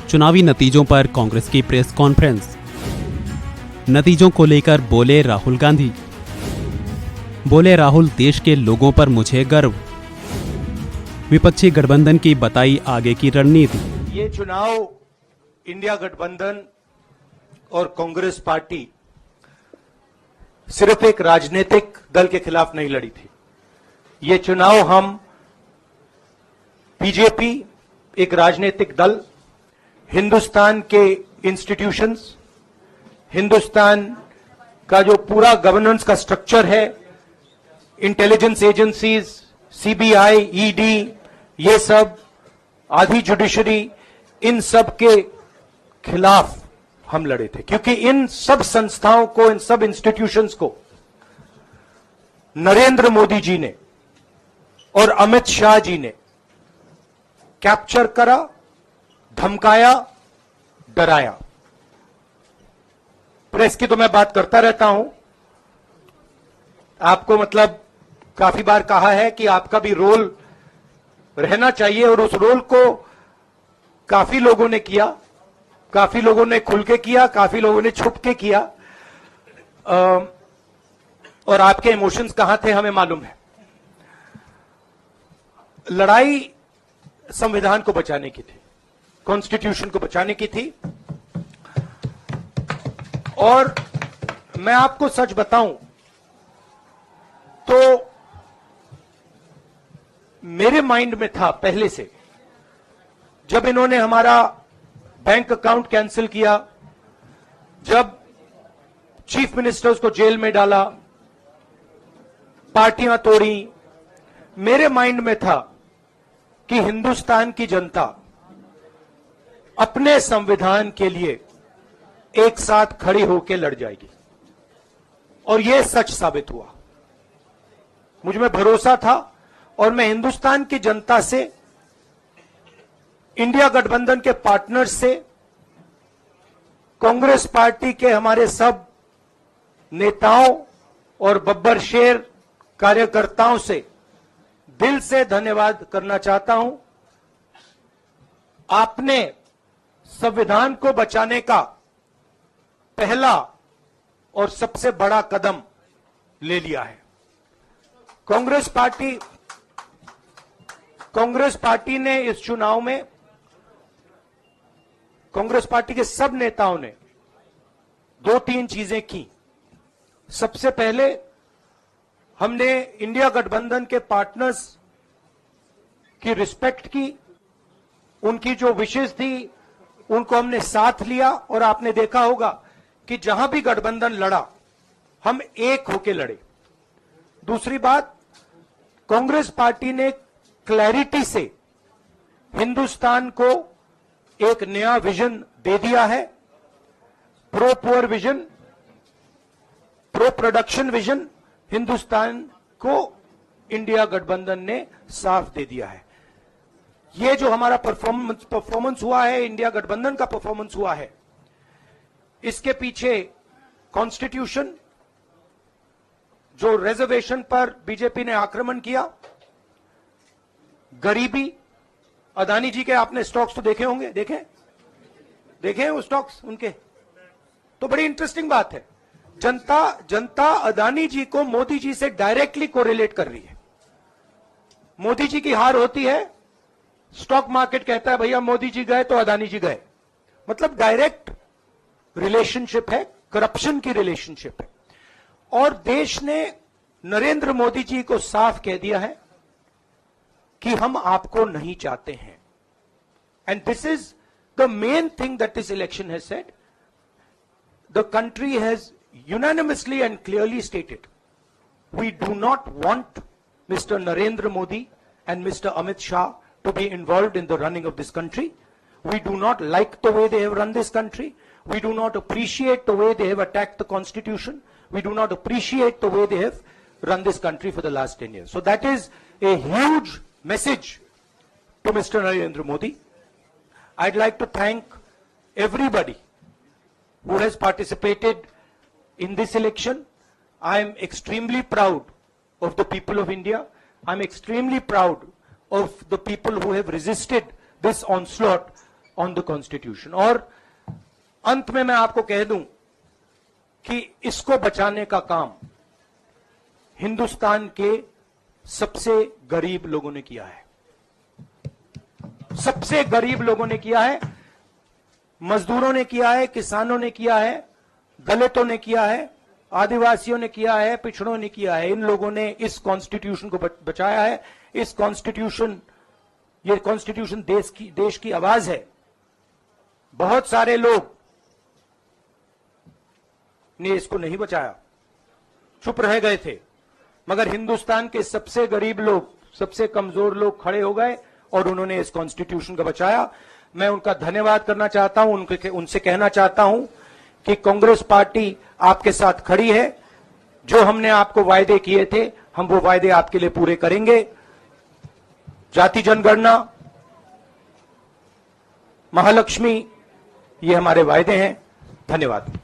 चुनावी नतीजों पर कांग्रेस की प्रेस कॉन्फ्रेंस। नतीजों को लेकर बोले राहुल गांधी। बोले राहुल, देश के लोगों पर मुझे गर्व। विपक्षी गठबंधन की बताई आगे की रणनीति। ये चुनाव इंडिया गठबंधन और कांग्रेस पार्टी सिर्फ एक राजनीतिक दल के खिलाफ नहीं लड़ी थी। ये चुनाव हम बीजेपी, एक राजनीतिक दल, हिंदुस्तान के इंस्टीट्यूशंस, हिंदुस्तान का जो पूरा गवर्नेंस का स्ट्रक्चर है, इंटेलिजेंस एजेंसीज, सीबीआई, ईडी, ये सब, आधी जुडिशरी, इन सब के खिलाफ हम लड़े थे। क्योंकि इन सब संस्थाओं को, इन सब इंस्टीट्यूशंस को नरेंद्र मोदी जी ने और अमित शाह जी ने कैप्चर करा, धमकाया, डराया। प्रेस की तो मैं बात करता रहता हूं। आपको मतलब काफी बार कहा है कि आपका भी रोल रहना चाहिए, और उस रोल को काफी लोगों ने किया, काफी लोगों ने खुल के किया, काफी लोगों ने छुप के किया। और आपके इमोशंस कहां थे हमें मालूम है। लड़ाई संविधान को बचाने की थी, कॉन्स्टिट्यूशन को बचाने की थी। और मैं आपको सच बताऊं तो मेरे माइंड में था पहले से, जब इन्होंने हमारा बैंक अकाउंट कैंसिल किया, जब चीफ मिनिस्टर्स को जेल में डाला, पार्टियां तोड़ी, मेरे माइंड में था कि हिंदुस्तान की जनता अपने संविधान के लिए एक साथ खड़ी होकर लड़ जाएगी। और यह सच साबित हुआ। मुझ में भरोसा था, और मैं हिंदुस्तान की जनता से, इंडिया गठबंधन के पार्टनर्स से, कांग्रेस पार्टी के हमारे सब नेताओं और बब्बर शेर कार्यकर्ताओं से दिल से धन्यवाद करना चाहता हूं। आपने संविधान को बचाने का पहला और सबसे बड़ा कदम ले लिया है। कांग्रेस पार्टी ने इस चुनाव में, कांग्रेस पार्टी के सब नेताओं ने 2-3 चीजें की। सबसे पहले हमने इंडिया गठबंधन के पार्टनर्स की रिस्पेक्ट की, उनकी जो विशेष थी उनको हमने साथ लिया। और आपने देखा होगा कि जहां भी गठबंधन लड़ा, हम एक होकर लड़े। दूसरी बात, कांग्रेस पार्टी ने क्लैरिटी से हिंदुस्तान को एक नया विजन दे दिया है। Pro poor vision, pro production vision Hindustan को इंडिया गठबंधन ने साफ दे दिया है। ये जो हमारा परफॉर्मेंस हुआ है, इंडिया गठबंधन का परफॉर्मेंस हुआ है, इसके पीछे कॉन्स्टिट्यूशन, जो रिजर्वेशन पर बीजेपी ने आक्रमण किया, गरीबी, अदानी जी के आपने स्टॉक्स तो देखे होंगे, देखे हैं वो स्टॉक्स उनके, तो बड़ी इंटरेस्टिंग बात है। जनता अदानी जी को मोदी जी से डायरेक्टली कोरिलेट कर रही है। मोदी जी की हार होती है, स्टॉक मार्केट कहता है भैया मोदी जी गए तो अदानी जी गए। मतलब डायरेक्ट रिलेशनशिप है, करप्शन की रिलेशनशिप है। और देश ने नरेंद्र मोदी जी को साफ कह दिया है कि हम आपको नहीं चाहते हैं। And this is the main thing that this election has said. The country has unanimously and clearly stated, we do not want Mr. Narendra Modi and Mr. Amit Shah to be involved in the running of this country. We do not like the way they have run this country. We do not appreciate the way they have attacked the constitution. We do not appreciate the way they have run this country for the last 10 years. So that is a huge message to Mr. Narendra Modi. I'd like to thank everybody who has participated in this election. I am extremely proud of the people of India. I'm extremely proud of the people who have resisted this onslaught on the constitution. और अंत में मैं आपको कह दूं कि इसको बचाने का काम हिंदुस्तान के सबसे गरीब लोगों ने किया है, सबसे गरीब लोगों ने किया है, मजदूरों ने किया है, किसानों ने किया है, दलितों ने किया है, आदिवासियों ने किया है, पिछड़ों ने किया है। इन लोगों ने इस कॉन्स्टिट्यूशन को बचाया है। इस कॉन्स्टिट्यूशन, ये कॉन्स्टिट्यूशन देश की आवाज है। बहुत सारे लोग ने इसको नहीं बचाया, चुप रह गए थे, मगर हिंदुस्तान के सबसे गरीब लोग, सबसे कमजोर लोग खड़े हो गए और उन्होंने इस कॉन्स्टिट्यूशन को बचाया। मैं उनका धन्यवाद करना चाहता हूं, उनसे कहना चाहता हूं कि कांग्रेस पार्टी आपके साथ खड़ी है। जो हमने आपको वायदे किए थे, हम वो वायदे आपके लिए पूरे करेंगे। जाति जनगणना, महालक्ष्मी, ये हमारे वायदे हैं। धन्यवाद।